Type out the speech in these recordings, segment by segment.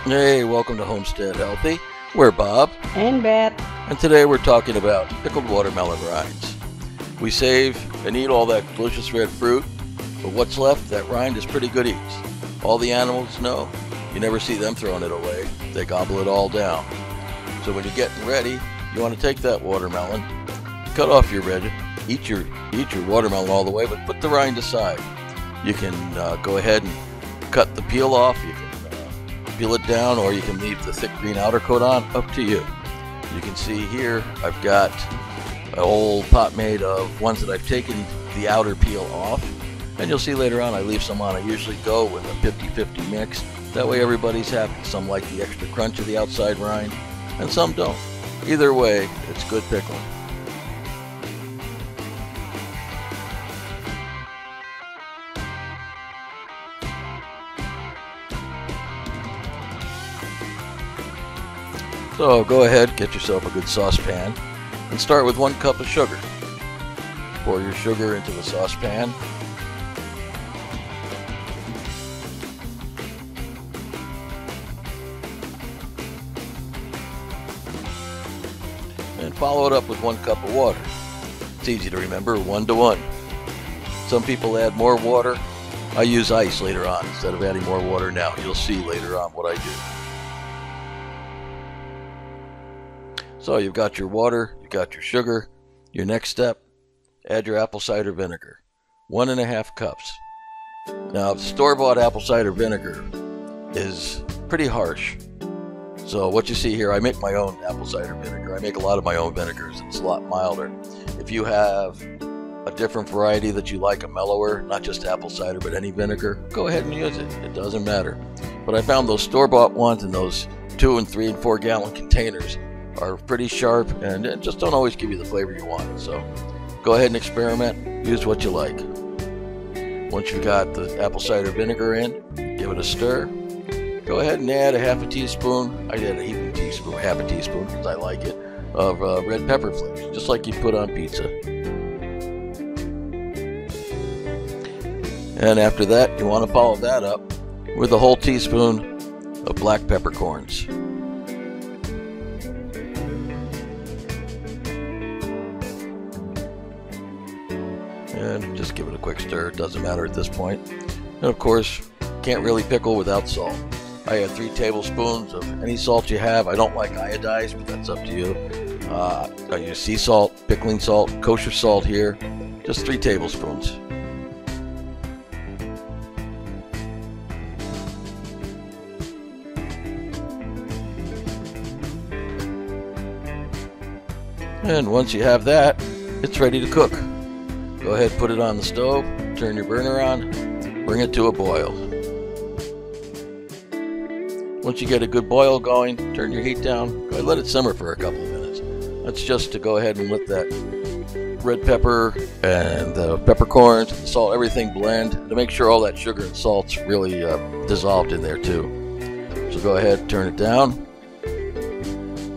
Hey, welcome to Homestead Healthy. We're Bob, and Beth. and today we're talking about pickled watermelon rinds. We save and eat all that delicious red fruit, but what's left, that rind is pretty good eats. All the animals know, you never see them throwing it away. They gobble it all down. So when you're getting ready, you want to take that watermelon, cut off your red, eat your watermelon all the way, but put the rind aside. You can go ahead and cut the peel off. You can peel it down, or you can leave the thick green outer coat on, up to you. You can see here I've got an old pot made of ones that I've taken the outer peel off, and you'll see later on I leave some on. I usually go with a 50-50 mix. That way everybody's happy. Some like the extra crunch of the outside rind, and some don't. Either way, it's good pickling. So go ahead, get yourself a good saucepan and start with 1 cup of sugar. Pour your sugar into the saucepan. And follow it up with 1 cup of water. It's easy to remember, 1 to 1. Some people add more water. I use ice later on instead of adding more water now. You'll see later on what I do. So you've got your water, you've got your sugar. Your next step, add your apple cider vinegar, 1.5 cups. Now, store-bought apple cider vinegar is pretty harsh. So what you see here, I make my own apple cider vinegar. I make a lot of my own vinegars. It's a lot milder. If you have a different variety that you like, a mellower, not just apple cider, but any vinegar, go ahead and use it. It doesn't matter. But I found those store-bought ones in those 2 and 3 and 4 gallon containers are pretty sharp and just don't always give you the flavor you want. So go ahead and experiment, use what you like. Once you've got the apple cider vinegar in, give it a stir. Go ahead and add a half a teaspoon, I add a heaping teaspoon, half a teaspoon because I like it, of red pepper flakes, just like you put on pizza. And after that, you want to follow that up with a whole teaspoon of black peppercorns. And just give it a quick stir. It doesn't matter at this point. And of course, can't really pickle without salt. I add 3 tablespoons of any salt you have. I don't like iodized, but that's up to you. I use sea salt, pickling salt, kosher salt here. Just 3 tablespoons. And once you have that, it's ready to cook. Go ahead, put it on the stove, turn your burner on, bring it to a boil. Once you get a good boil going, turn your heat down, go ahead, let it simmer for a couple of minutes. That's just to go ahead and let that red pepper and the peppercorns and the salt, everything blend, to make sure all that sugar and salt's really dissolved in there too. So go ahead, turn it down,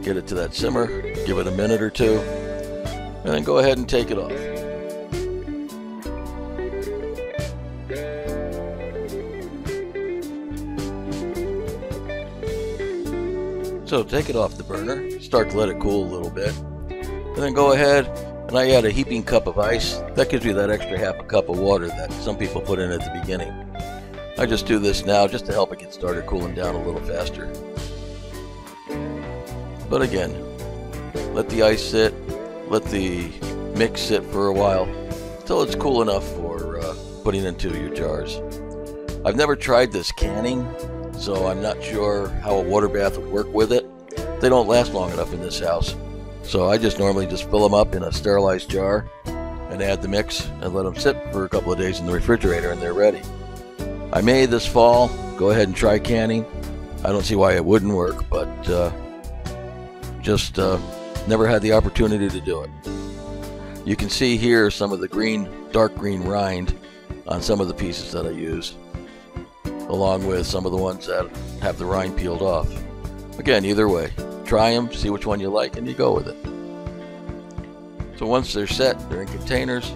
get it to that simmer, give it a minute or 2, and then go ahead and take it off. So take it off the burner, start to let it cool a little bit, and then go ahead and I add a heaping cup of ice. That gives you that extra half a cup of water that some people put in at the beginning. I just do this now just to help it get started cooling down a little faster. But again, let the ice sit, let the mix sit for a while until it's cool enough for putting into your jars. I've never tried this canning, so I'm not sure how a water bath would work with it. They don't last long enough in this house. So I just normally just fill them up in a sterilized jar and add the mix and let them sit for a couple of days in the refrigerator and they're ready. I may this fall go ahead and try canning. I don't see why it wouldn't work, but just never had the opportunity to do it. You can see here some of the green, dark green rind on some of the pieces that I use, along with some of the ones that have the rind peeled off. Again, either way, try them, see which one you like, and you go with it. So once they're set, they're in containers,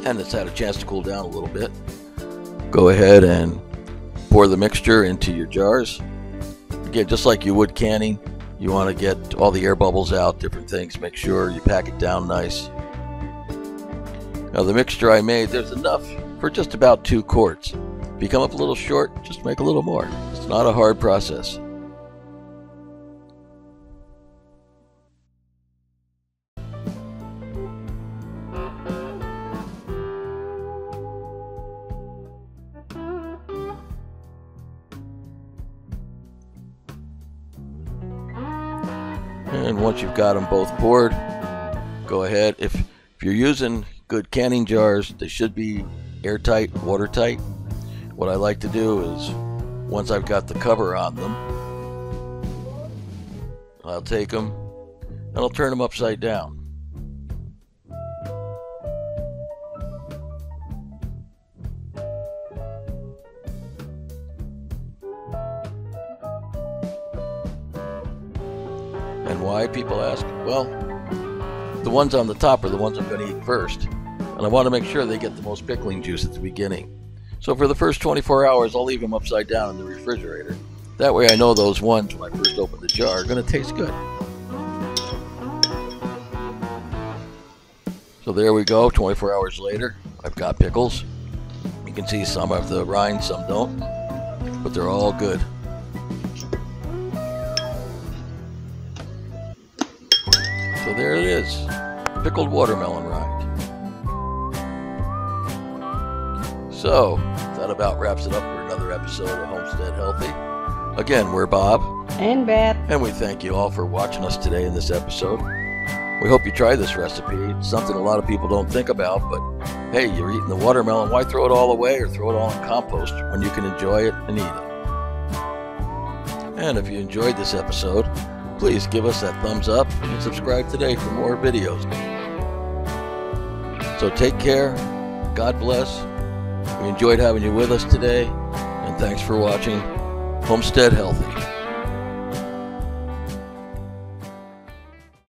and it's had a chance to cool down a little bit, go ahead and pour the mixture into your jars. again, just like you would canning, you want to get all the air bubbles out, different things. Make sure you pack it down nice. Now the mixture I made, there's enough for just about 2 quarts. If you come up a little short, just make a little more. It's not a hard process. And once you've got them both poured, go ahead. If you're using good canning jars, they should be airtight, watertight. What I like to do is, once I've got the cover on them, I'll take them and I'll turn them upside down. And why, people ask? Well, the ones on the top are the ones I'm going to eat first, and I want to make sure they get the most pickling juice at the beginning. So for the first 24 hours, I'll leave them upside down in the refrigerator. That way I know those ones, when I first open the jar, are going to taste good. So there we go, 24 hours later, I've got pickles. You can see some have the rind, some don't, but they're all good. So there it is, pickled watermelon rind. So that about wraps it up for another episode of Homestead Healthy. Again, we're Bob and Beth, and we thank you all for watching us today in this episode. We hope you try this recipe. It's something a lot of people don't think about, but hey, you're eating the watermelon, why throw it all away or throw it all in compost when you can enjoy it and eat it? And if you enjoyed this episode, please give us that thumbs up and subscribe today for more videos. So take care, God bless. We enjoyed having you with us today, and thanks for watching Homestead Healthy.